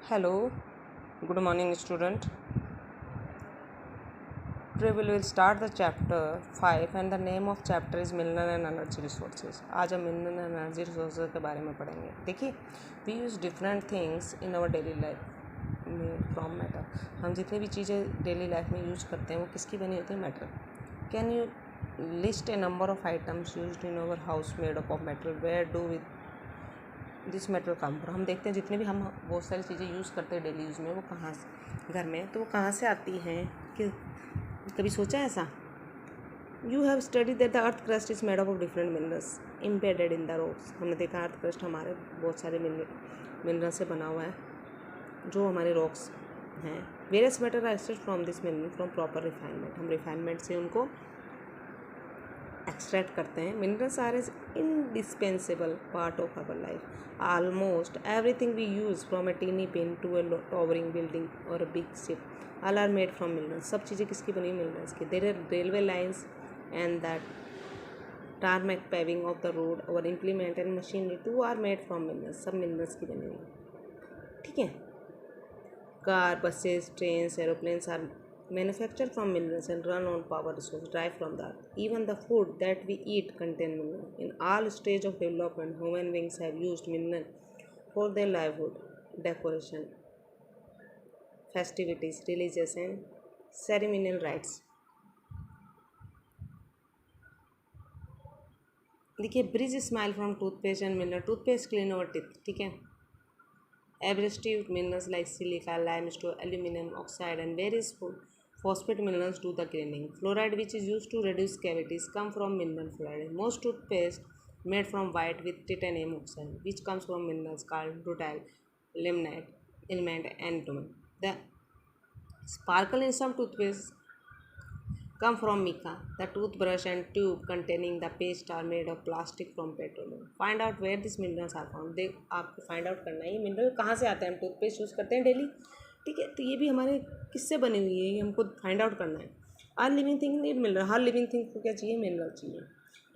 Hello, good morning, student. Today we will start the chapter 5 and the name of chapter is Mineral and Energy Resources. आज हम mineral and energy resources के बारे में पढ़ेंगे. देखिए, we use different things in our daily life made from metal. हम जितनी भी चीज़ें डेली लाइफ में यूज करते हैं वो किसकी बनी होती है? Metal. Can you list a number of items used in our house made up of metal? Where do we this metal come from? हम देखते हैं जितने भी हम बहुत सारी चीज़ें यूज़ करते हैं डेली यूज़ में वो कहाँ से घर में, तो वो कहाँ से आती हैं? कि कभी सोचा है ऐसा? You have studied that the earth crust is made up of different minerals embedded in the rocks. हमने देखा अर्थ क्रस्ट हमारे बहुत सारे मिनरल से बना हुआ है जो हमारे रॉक्स हैं. Various metal are extract from this mineral from proper refinement. हम रिफाइनमेंट से उनको एक्सट्रैक्ट करते हैं. Minerals are is indispensable part of our life. Almost everything we use from a teeny pin to a towering building or a big ship all are made from minerals. सब चीज़ें किसकी बनी हुई? Minerals की. There are railway lines and that tarmac paving of the road or implement and machinery too are made from minerals. सब minerals की बनी हुई. ठीक है. Car, buses, trains, aeroplanes are manufactured from minerals and run on power resources derived from the earth. Even the food that we eat contain minerals. In all stages of development, human beings have used minerals for their livelihood, decoration, festivities, religious and ceremonial rites. देखिए, bridge smile from toothpaste and mineral. Toothpaste clean our teeth. ठीक है. Abrasive minerals like silica, limestone, aluminum oxide and various phosphate minerals do the cleaning. Fluoride, which is used to reduce cavities, come from mineral fluoride. Most toothpaste made from white with titanium oxide, which comes from minerals called rutile, limonite, ilmenite and antimony. The sparkle in some toothpaste come from mica. The toothbrush and tube containing the paste are made of plastic from petroleum. Find out where these minerals are found. देख, आपको find out करना है ये mineral कहाँ से आते हैं. हम टूथपेस्ट यूज़ करते हैं डेली. ठीक है, तो ये भी हमारे किससे बनी हुई है ये हमको फाइंड आउट करना है. हर लिविंग थिंग नीड मिनरल. हर लिविंग थिंग को क्या चाहिए? मिनरल चाहिए.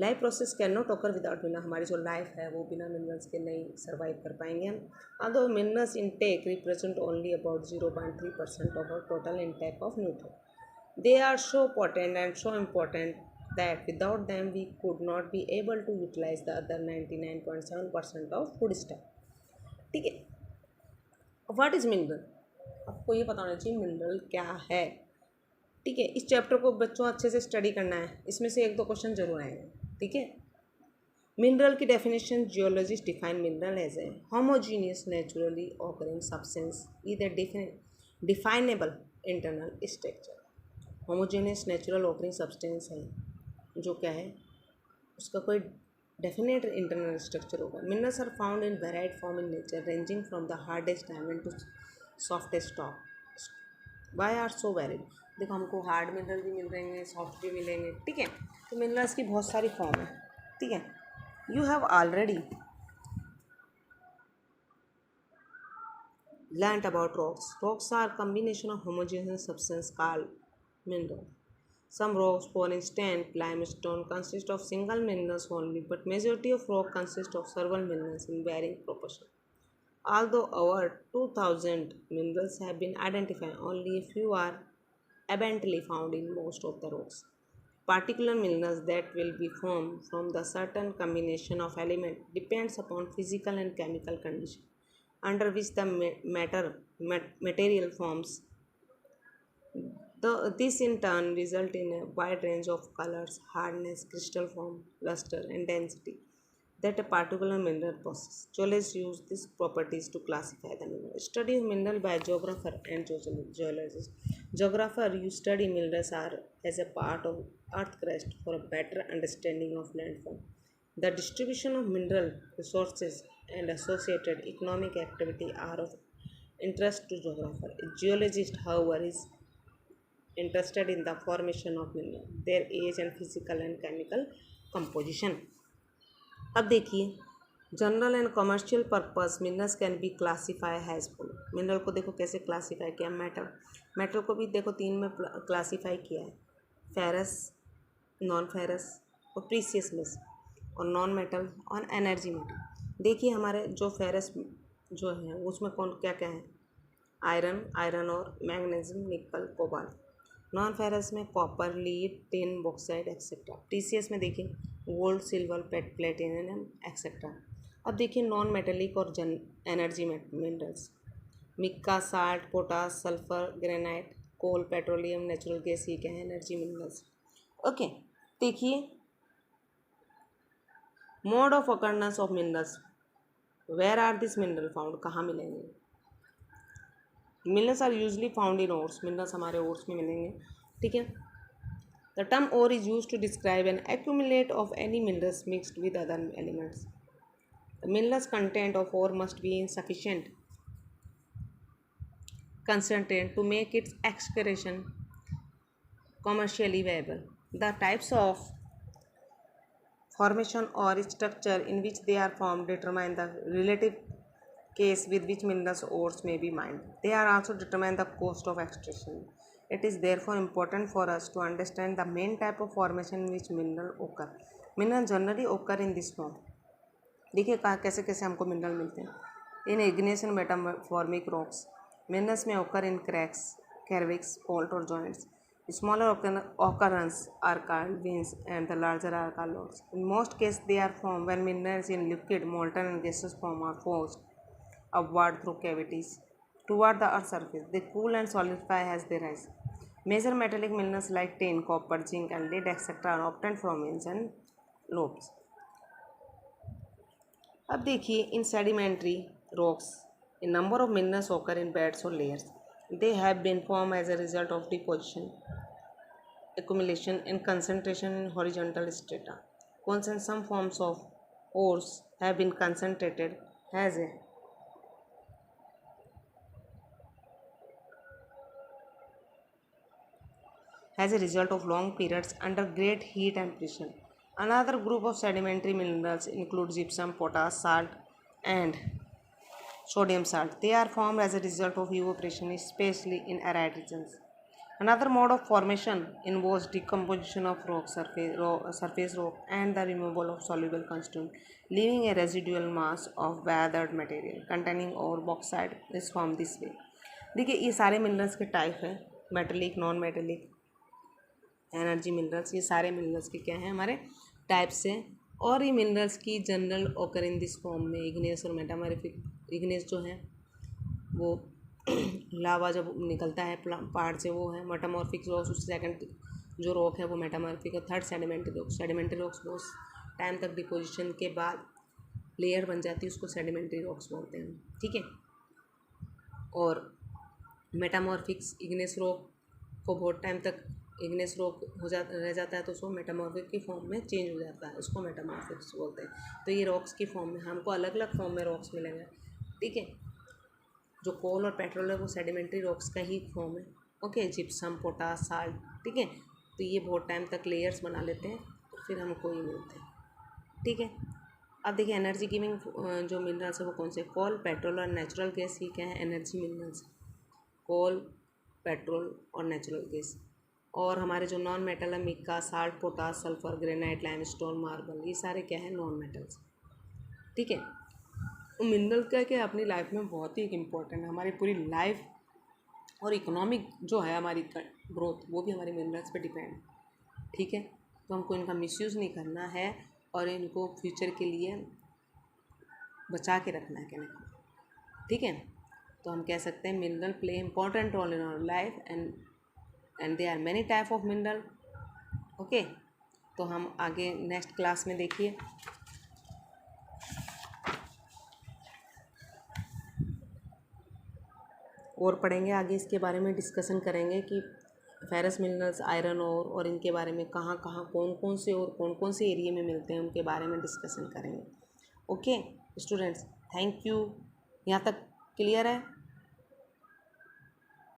Life process can not occur without mineral. हमारी जो लाइफ है वो बिना मिनरल्स के नहीं सर्वाइव कर पाएंगे हम. although minerals intake represent only about 0.3% of our total intake of nutrients. They are so potent and so important that without them we could not be able to utilize the other 99.7% of food stuff. ठीक है. What is mineral? आपको ये पता होना चाहिए mineral क्या है. ठीक है. इस चैप्टर को बच्चों अच्छे से स्टडी करना है. इसमें से एक दो क्वेश्चन जरूर आएंगे. ठीक है. मिनरल की definition. Geologist define mineral as a homogeneous naturally occurring substance with a definable internal structure. Homogeneous natural occurring substance है जो क्या है, उसका कोई डेफिनेट इंटरनल स्ट्रक्चर होगा. Minerals are found in varied form in nature ranging from the hardest diamond to softest rock. Why are so varied? देखो, हमको hard mineral भी मिल रहेंगे, सॉफ्ट भी मिलेंगे. ठीक है. तो मिनरल्स की बहुत सारी फॉर्म है. ठीक है. You have already learned about rocks. Rocks are a combination of homogeneous substance called mineral. Some rocks, for instance, limestone, consist of single minerals only, but majority of rock consist of several minerals in varying proportion. Although over 2,000 minerals have been identified, only a few are abundantly found in most of the rocks. Particular minerals that will be formed from the certain combination of elements depends upon physical and chemical conditions under which the material forms. This in turn result in a wide range of colors, hardness, crystal form, luster, and density that a particular mineral possesses. Geologists use these properties to classify the mineral. Study of mineral by geographer and geologist. Geographer, you study minerals are as a part of earth crust for a better understanding of landform. The distribution of mineral resources and associated economic activity are of interest to geographer. A geologist, however, is interested in the formation of mineral, their age and physical and chemical composition. अब देखिए, general and commercial purpose minerals can be classify has follow. Mineral को देखो कैसे classify किया. Metal को भी देखो तीन में क्लासीफाई किया है. फेरस, नॉन फेरस और प्रीसियस मिस, और नॉन मेटल और एनर्जी मेटल. देखिए, हमारे जो फेरस जो है उसमें कौन क्या क्या है? आयरन, आयरन और magnesium, nickel, cobalt. Non ferrous में copper, lead, tin, bauxite etcetera. TCS में देखिए गोल्ड, सिल्वर, प्लेटिनम एक्सेट्रा। अब देखिए नॉन मेटेलिक और energy minerals, mica, salt, potash, sulphur, granite, coal, petroleum, natural gas, ये क्या है एनर्जी मिनरल्स। ओके, देखिए mode of occurrence of minerals, where are this mineral found, कहाँ मिलेंगे। Minerals are usually found in ores, minerals हमारे ores में मिलेंगे, ठीक है। The term ore is use to describe an accumulate of any minerals mixed with other elements. The minerals content of ore must be in sufficient concentrate to make its excretion commercially viable. The types of formation or structure in which they are formed determine the relative case with which minerals ores may be mined. They are also determine the cost of extraction. It is therefore important for us to understand the main type of formation in which mineral occur. Mineral generally occur in this form. देखिए कहाँ कैसे कैसे हमको mineral मिलते हैं। In igneous and metamorphic rocks, minerals में occur in cracks, cavities, fault or joints. Smaller occurrences are called veins and the larger are called lodes. In most cases they are formed when minerals in liquid, molten and gaseous form are forced upward through cavities toward the earth's surface. They cool and solidify as they rise. Major metallic minerals like tin, copper, zinc and lead etc. are obtained from veins and lobes. अब देखिए इन sedimentary rocks a number of minerals occur in beds or layers. They have been formed as a result of deposition, accumulation and concentration in horizontal strata. Some forms of ores have been concentrated as a result of long periods under great heat and pressure. Another group of sedimentary minerals include gypsum, potash, salt and sodium salt. They are formed as a result of evaporation, especially in arid regions. Another mode of formation involves decomposition of surface rock and the removal of soluble constituent, leaving a residual mass of weathered material containing ore. Bauxite is formed this way. देखिए ये सारे minerals के type हैं, metallic, non metallic, energy minerals, ये सारे minerals के क्या हैं हमारे टाइप्स हैं। और ये मिनरल्स की जनरल ओकर इन दिस फॉर्म में इग्नियस और मेटामॉर्फिक। इग्नियस जो है वो लावा जब निकलता है पहाड़ से वो है, मेटामॉर्फिक रॉक्स उससे सेकंड जो रॉक है वो मेटामॉर्फिक है। Third sedimentary rocks, sedimentary rocks बहुत टाइम तक डिपोजिशन के बाद लेयर बन जाती है, उसको सेडिमेंट्री रॉक्स बोलते हैं, ठीक है। और मेटामॉर्फिक्स इग्नियस रॉक को बहुत टाइम तक इग्नियस रॉक रह जाता है तो उसको मेटामॉर्फिक की फॉर्म में चेंज हो जाता है, उसको मेटामॉर्फिक्स बोलते हैं। तो ये रॉक्स की फॉर्म में हमको अलग अलग फॉर्म में रॉक्स मिलेंगे, ठीक है। जो कोल और पेट्रोल है वो सेडिमेंट्री रॉक्स का ही फॉर्म है, ओके। जिप्सम, पोटास, साल्ट, ठीक है। तो ये बहुत टाइम तक लेयर्स बना लेते हैं तो फिर हमको ये मिलते हैं, ठीक है। अब देखिए एनर्जी गिविंग जो मिनरल्स है वो कौन से, कोल, पेट्रोल और नेचुरल गैस, ये क्या है एनर्जी मिनरल्स, कोल, पेट्रोल और नेचुरल गैस। और हमारे जो नॉन मेटल है mica, salt, potash, sulphur, granite, limestone, marble, ये सारे क्या है नॉन मेटल्स, ठीक है। मिनरल क्या क्या अपनी लाइफ में बहुत ही इम्पोर्टेंट है, हमारी पूरी लाइफ और इकोनॉमिक जो है हमारी ग्रोथ वो भी हमारे मिनरल्स पे डिपेंड है, ठीक है। तो हमको इनका मिसयूज़ नहीं करना है और इनको फ्यूचर के लिए बचा के रखना है, कहने, ठीक है। तो हम कह सकते हैं mineral play important role in our life and they are many type of mineral, okay. तो हम आगे नेक्स्ट क्लास में देखिए और पढ़ेंगे, आगे इसके बारे में डिस्कशन करेंगे कि फेरस मिनरल्स, आयरन और इनके बारे में कहाँ कहाँ कौन कौन से और कौन कौन से एरिया में मिलते हैं उनके बारे में डिस्कशन करेंगे, ओके स्टूडेंट्स। थैंक यू, यहाँ तक क्लियर है।